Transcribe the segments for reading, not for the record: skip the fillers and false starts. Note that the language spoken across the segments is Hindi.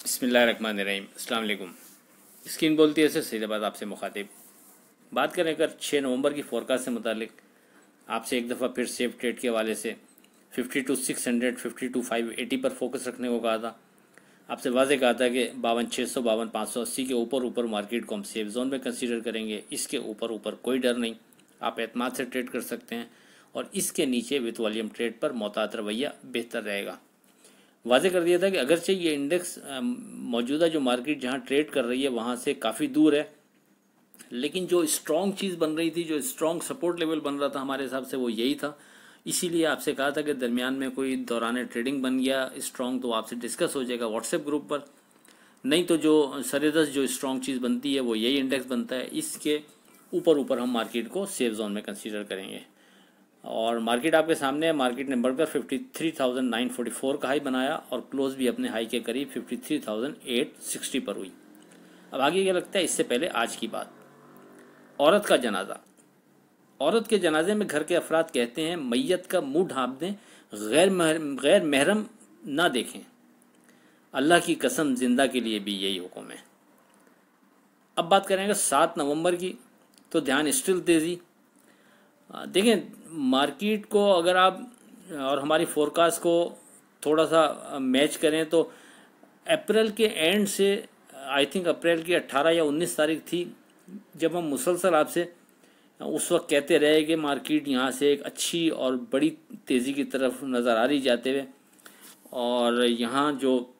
बिस्मिल्लाहिर्रहमानिर्रहीम। अस्सलाम वालेकुम। स्क्रीन बोलती है सैयदाबाद आपसे मुखातिब। बात करें अगर 6 नवंबर की फोरकास्ट से मुतालिक आपसे एक दफ़ा फिर सेफ ट्रेड के हवाले से 52,600 52,580 पर फोकस रखने को कहा था। आपसे वाज़े कहा था कि 52,600 52,580 के ऊपर मार्केट को हम सेफ जोन में कंसीडर करेंगे। इसके ऊपर कोई डर नहीं, आप एतमाद से ट्रेड कर सकते हैं और इसके नीचे विथ वॉल्यूम ट्रेड पर मोहतात रवैया बेहतर रहेगा। वाज़े कर दिया था कि अगरचे ये इंडेक्स मौजूदा जो मार्केट जहाँ ट्रेड कर रही है वहाँ से काफ़ी दूर है, लेकिन जो स्ट्रॉन्ग चीज़ बन रही थी, जो स्ट्रॉन्ग सपोर्ट लेवल बन रहा था हमारे हिसाब से वो यही था। इसीलिए आपसे कहा था कि दरमियान में कोई दौरान ट्रेडिंग बन गया स्ट्रॉन्ग तो आपसे डिस्कस हो जाएगा व्हाट्सएप ग्रुप पर, नहीं तो जो सरेदस जो स्ट्रॉन्ग चीज़ बनती है वो यही इंडेक्स बनता है। इसके ऊपर हम मार्केट को सेफ जोन में कंसीडर करेंगे और मार्केट आपके सामने है। मार्केट ने बढ़कर 53,944 का हाई बनाया और क्लोज भी अपने हाई के करीब 53,860 पर हुई। अब आगे क्या लगता है, इससे पहले आज की बात, औरत का जनाजा। औरत के जनाजे में घर के अफराद कहते हैं मैयत का मुंह ढांप दें, गैर महरम ना देखें। अल्लाह की कसम जिंदा के लिए भी यही हुक्म है। अब बात करेंगे 7 नवंबर की, तो ध्यान स्टिल तेज़ी। देखें मार्केट को अगर आप और हमारी फोरकास्ट को थोड़ा सा मैच करें तो अप्रैल के एंड से आई थिंक अप्रैल की 18 या 19 तारीख थी जब हम मुसलसल आपसे उस वक्त कहते रहे कि मार्केट यहाँ से एक अच्छी और बड़ी तेज़ी की तरफ नज़र आ रही जाते हुए, और यहाँ जो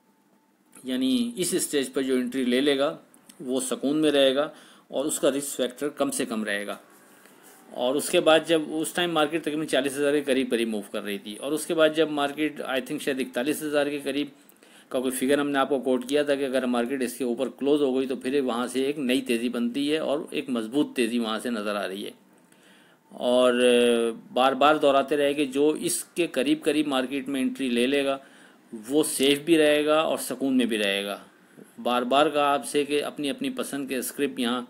यानी इस स्टेज पर जो एंट्री ले लेगा वो सुकून में रहेगा और उसका रिस्क फैक्टर कम से कम रहेगा। और उसके बाद जब उस टाइम मार्केट तकरीबन 40,000 के करीब मूव कर रही थी, और उसके बाद जब मार्केट आई थिंक शायद 41,000 के करीब का कोई फिगर हमने आपको कोट किया था कि अगर मार्केट इसके ऊपर क्लोज हो गई तो फिर वहाँ से एक नई तेज़ी बनती है और एक मजबूत तेज़ी वहाँ से नज़र आ रही है। और बार बार दोहराते रहे कि जो इसके करीब मार्केट में एंट्री ले लेगा वो सेफ भी रहेगा और सुकून में भी रहेगा। बार बार कहा आपसे कि अपनी अपनी पसंद के स्क्रिप्ट यहाँ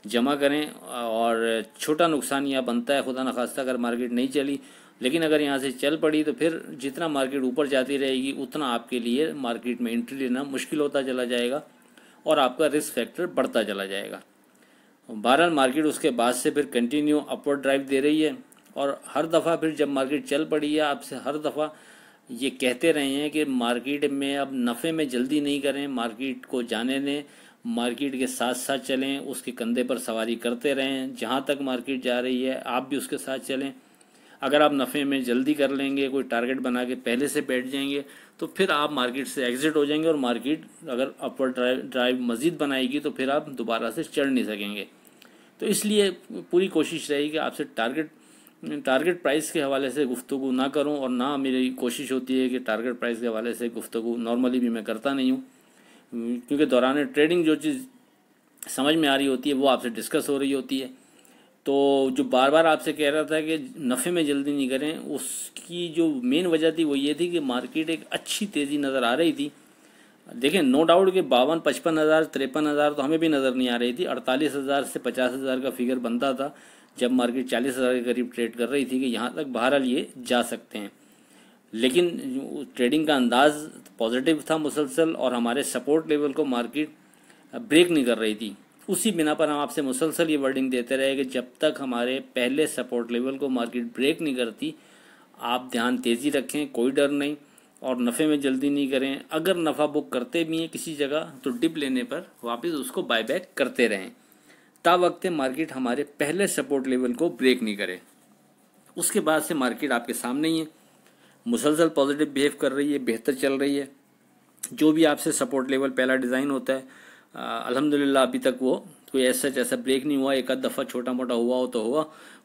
जमा करें, और छोटा नुकसान यहाँ बनता है खुदा न खास्ता अगर मार्केट नहीं चली, लेकिन अगर यहाँ से चल पड़ी तो फिर जितना मार्केट ऊपर जाती रहेगी उतना आपके लिए मार्केट में एंट्री लेना मुश्किल होता चला जाएगा और आपका रिस्क फैक्टर बढ़ता चला जाएगा। बहरहाल मार्केट उसके बाद से फिर कंटिन्यू अपवर्ड ड्राइव दे रही है और हर दफ़ा फिर जब मार्केट चल पड़ी है आपसे हर दफ़ा ये कहते रहे हैं कि मार्केट में अब नफ़े में जल्दी नहीं करें, मार्केट को जाने दें, मार्केट के साथ साथ चलें, उसके कंधे पर सवारी करते रहें। जहाँ तक मार्केट जा रही है आप भी उसके साथ चलें। अगर आप नफ़े में जल्दी कर लेंगे, कोई टारगेट बना के पहले से बैठ जाएंगे तो फिर आप मार्केट से एग्ज़िट हो जाएंगे और मार्केट अगर अपवर्ड ड्राइव मज़ीद बनाएगी तो फिर आप दोबारा से चढ़ नहीं सकेंगे। तो इसलिए पूरी कोशिश रहेगी आपसे टारगेट प्राइस के हवाले से गुफ्तगू ना करूं, और ना मेरी कोशिश होती है कि टारगेट प्राइस के हवाले से गुफ्तगू नॉर्मली भी मैं करता नहीं हूं, क्योंकि दौरान ट्रेडिंग जो चीज़ समझ में आ रही होती है वो आपसे डिस्कस हो रही होती है। तो जो बार बार आपसे कह रहा था कि नफ़े में जल्दी नहीं करें, उसकी जो मेन वजह थी वो ये थी कि मार्केट एक अच्छी तेज़ी नज़र आ रही थी। देखें नो डाउट कि 52, 55,000, 53,000 तो हमें भी नज़र नहीं आ रही थी। 48,000 से 50,000 का फिगर बनता था जब मार्केट 40,000 के करीब ट्रेड कर रही थी कि यहाँ तक बहरहाल ये जा सकते हैं, लेकिन ट्रेडिंग का अंदाज पॉजिटिव था मुसलसल और हमारे सपोर्ट लेवल को मार्केट ब्रेक नहीं कर रही थी। उसी बिना पर हम आपसे मुसलसल ये वर्डिंग देते रहे कि जब तक हमारे पहले सपोर्ट लेवल को मार्केट ब्रेक नहीं करती आप ध्यान तेज़ी रखें, कोई डर नहीं, और नफ़े में जल्दी नहीं करें। अगर नफ़ा बुक करते भी हैं किसी जगह तो डिप लेने पर वापस उसको बायबैक करते रहें तावक्त मार्केट हमारे पहले सपोर्ट लेवल को ब्रेक नहीं करे। उसके बाद से मार्केट आपके सामने ही है, मुसलसल पॉजिटिव बिहेव कर रही है, बेहतर चल रही है। जो भी आपसे सपोर्ट लेवल पहला डिज़ाइन होता है अल्हम्दुलिल्लाह अभी तक वो कोई ऐसा ब्रेक नहीं हुआ। एक आध दफ़ा छोटा मोटा हुआ हो तो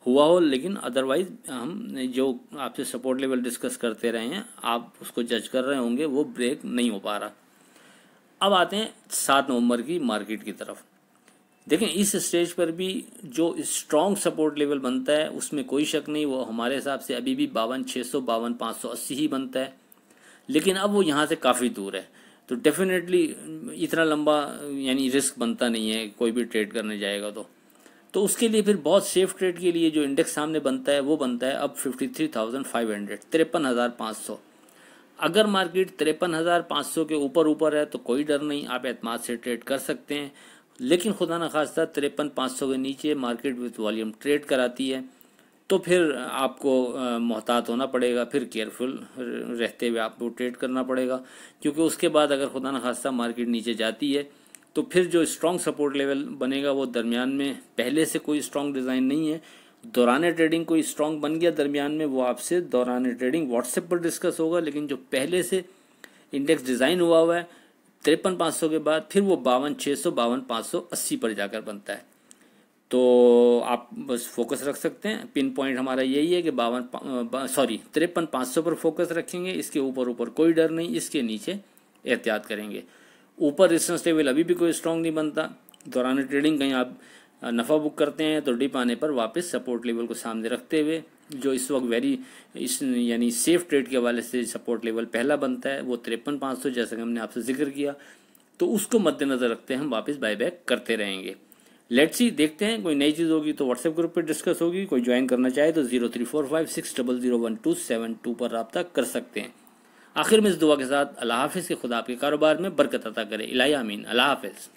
हुआ हो, लेकिन अदरवाइज़ हम जो आपसे सपोर्ट लेवल डिस्कस करते रहे हैं आप उसको जज कर रहे होंगे, वो ब्रेक नहीं हो पा रहा। अब आते हैं 7 नवंबर की मार्केट की तरफ। देखें इस स्टेज पर भी जो स्ट्रॉन्ग सपोर्ट लेवल बनता है उसमें कोई शक नहीं, वो हमारे हिसाब से अभी भी 52,600 52,580 ही बनता है, लेकिन अब वो यहाँ से काफ़ी दूर है। तो डेफिनेटली इतना लंबा यानी रिस्क बनता नहीं है कोई भी ट्रेड करने जाएगा तो उसके लिए फिर बहुत सेफ ट्रेड के लिए जो इंडेक्स सामने बनता है वो बनता है अब 53,500 53,500। अगर मार्केट 53,500 के ऊपर है तो कोई डर नहीं, आप एतमाद से ट्रेड कर सकते हैं। लेकिन खुदा न खास्ता 53,500 के नीचे मार्केट विथ वॉल्यूम ट्रेड कराती है तो फिर आपको मोहतात होना पड़ेगा, फिर केयरफुल रहते हुए आपको ट्रेड करना पड़ेगा, क्योंकि उसके बाद अगर खुदा न खास्ता मार्केट नीचे जाती है तो फिर जो स्ट्रॉन्ग सपोर्ट लेवल बनेगा वो दरमियान में पहले से कोई स्ट्रॉन्ग डिज़ाइन नहीं है। दौरान ट्रेडिंग कोई स्ट्रॉन्ग बन गया दरमियान में, वो आपसे दौरान ट्रेडिंग व्हाट्सएप पर डिस्कस होगा। लेकिन जो पहले से इंडेक्स डिज़ाइन हुआ है 53,500 के बाद, फिर वो 52,600 52,580 पर जाकर बनता है। तो आप बस फोकस रख सकते हैं। पिन पॉइंट हमारा यही है कि 53,500 पर फोकस रखेंगे। इसके ऊपर कोई डर नहीं, इसके नीचे एहतियात करेंगे। ऊपर रेजिस्टेंस लेवल अभी भी कोई स्ट्रॉन्ग नहीं बनता। दौरान ट्रेडिंग कहीं आप नफ़ा बुक करते हैं तो डिप आने पर वापस सपोर्ट लेवल को सामने रखते हुए जो इस वक्त यानी सेफ ट्रेड के हवाले से सपोर्ट लेवल पहला बनता है वो 53,500, जैसा कि हमने आपसे जिक्र किया, तो उसको मद्देनज़र रखते हैं हम वापस बायबैक करते रहेंगे। लेट्स सी, देखते हैं। कोई नई चीज़ होगी तो व्हाट्सएप ग्रुप पर डिस्कस होगी। कोई ज्वाइन करना चाहे तो 034560011272 पर रब्ता कर सकते हैं। आखिर में इस दुआ के साथ अल्लाह हाफिज़ के खुदा आपके कारोबार में बरकत अता करे। इलाही आमीन। अल्लाह हाफिज़।